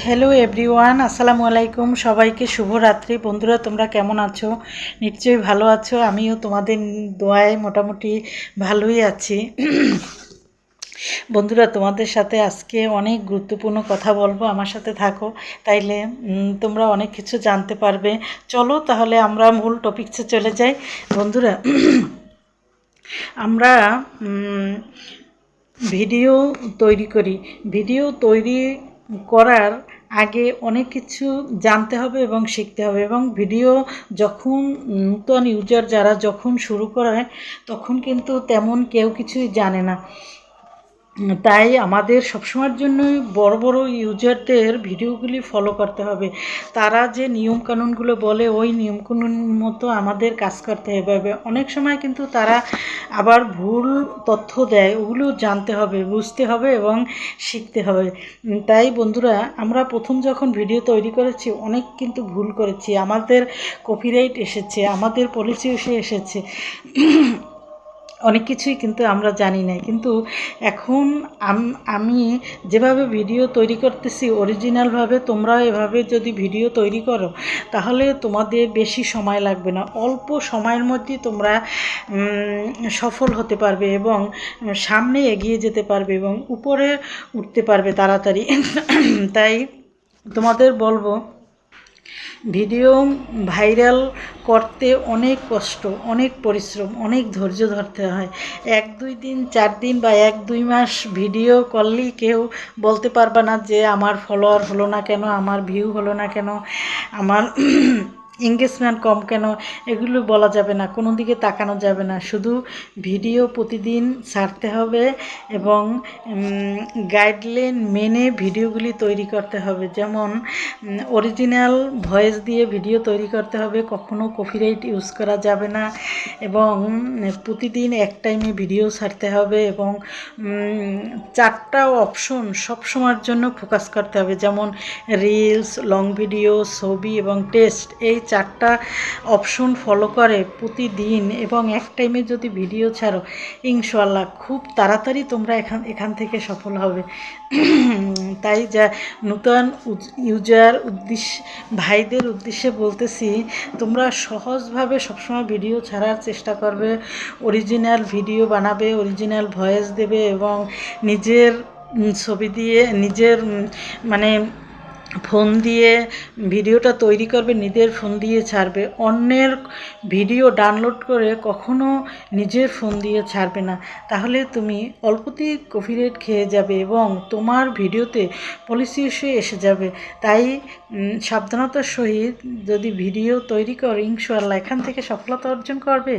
Hello everyone, আসসালামু আলাইকুম। সবাইকে শুভরাত্রি। বন্ধুরা, তোমরা কেমন আছো? নিশ্চয়ই ভালো আছো। আমিও তোমাদের দোয়ায় মোটামুটি ভালোই আছি। বন্ধুরা, তোমাদের সাথে আজকে অনেক গুরুত্বপূর্ণ কথা বলবো। আমার সাথে থাকো, তাইলে তোমরা অনেক কিছু জানতে পারবে। চলো তাহলে আমরা মূল টপিকসে চলে যাই। বন্ধুরা, আমরা ভিডিও তৈরি করি। ভিডিও তৈরি করার আগে অনেক কিছু জানতে হবে এবং শিখতে হবে। এবং ভিডিও যখন নূতন ইউজার যারা যখন শুরু করে তখন কিন্তু তেমন কেউ কিছুই জানে না। তাই আমাদের সবসময়ের জন্যই বড় বড় ইউজারদের ভিডিওগুলি ফলো করতে হবে। তারা যে নিয়মকানুনগুলো বলে ওই নিয়মকানুন মতো আমাদের কাজ করতে হবে। অনেক সময় কিন্তু তারা আবার ভুল তথ্য দেয়, ওগুলো জানতে হবে, বুঝতে হবে এবং শিখতে হবে। তাই বন্ধুরা, আমরা প্রথম যখন ভিডিও তৈরি করেছি অনেক কিন্তু ভুল করেছি। আমাদের কপিরাইট এসেছে, আমাদের পলিসি এসেছে, অনেক কিছুই কিন্তু আমরা জানি না। কিন্তু এখন আমি যেভাবে ভিডিও তৈরি করতেছি অরিজিনালভাবে, তোমরাও এভাবে যদি ভিডিও তৈরি করো তাহলে তোমাদের বেশি সময় লাগবে না। অল্প সময়ের মধ্যেই তোমরা সফল হতে পারবে এবং সামনে এগিয়ে যেতে পারবে এবং উপরে উঠতে পারবে তাড়াতাড়ি। তাই তোমাদের বলবো, ভিডিও ভাইরাল করতে অনেক কষ্ট, অনেক পরিশ্রম, অনেক ধৈর্য ধরতে হয়। 1-2 দিন 4 দিন বা 1-2 মাস ভিডিও করলেই কেউ বলতে পারবে না যে আমার ফলোয়ার হলো না কেন, আমার ভিউ হলো না কেন, আমার এঙ্গেজমেন্ট কম কেন, এগুলো বলা যাবে না, কোনো দিকে তাকানো যাবে না। শুধু ভিডিও প্রতিদিন ছাড়তে হবে এবং গাইডলাইন মেনে ভিডিওগুলি তৈরি করতে হবে। যেমন অরিজিনাল ভয়েস দিয়ে ভিডিও তৈরি করতে হবে, কখনো কপিরাইট ইউজ করা যাবে না এবং প্রতিদিন এক টাইমে ভিডিও ছাড়তে হবে এবং 4টা অপশন সবসময়ের জন্য ফোকাস করতে হবে। যেমন রিলস, লং ভিডিও, ছবি এবং টেক্সট, এই 4টা অপশন ফলো করে প্রতিদিন এবং এক টাইমে যদি ভিডিও ছাড়ো, ইনশাআল্লাহ খুব তাড়াতাড়ি তোমরা এখান থেকে সফল হবে। তাই যা নূতন ইউজার ভাইদের উদ্দেশ্যে বলতেছি, তোমরা সহজভাবে সবসময় ভিডিও ছাড়ার চেষ্টা করবে, অরিজিনাল ভিডিও বানাবে, অরিজিনাল ভয়েস দেবে এবং নিজের ছবি দিয়ে, নিজের মানে ফোন দিয়ে ভিডিওটা তৈরি করবে, নিজের ফোন দিয়ে ছাড়বে। অন্যের ভিডিও ডাউনলোড করে কখনো নিজের ফোন দিয়ে ছাড়বে না, তাহলে তুমি অল্পতেই কপিরাইট খেয়ে যাবে এবং তোমার ভিডিওতে পলিসি এসে যাবে। তাই সাবধানতার সহিত যদি ভিডিও তৈরি করো, ইনশাআল্লাহ এখান থেকে সফলতা অর্জন করবে।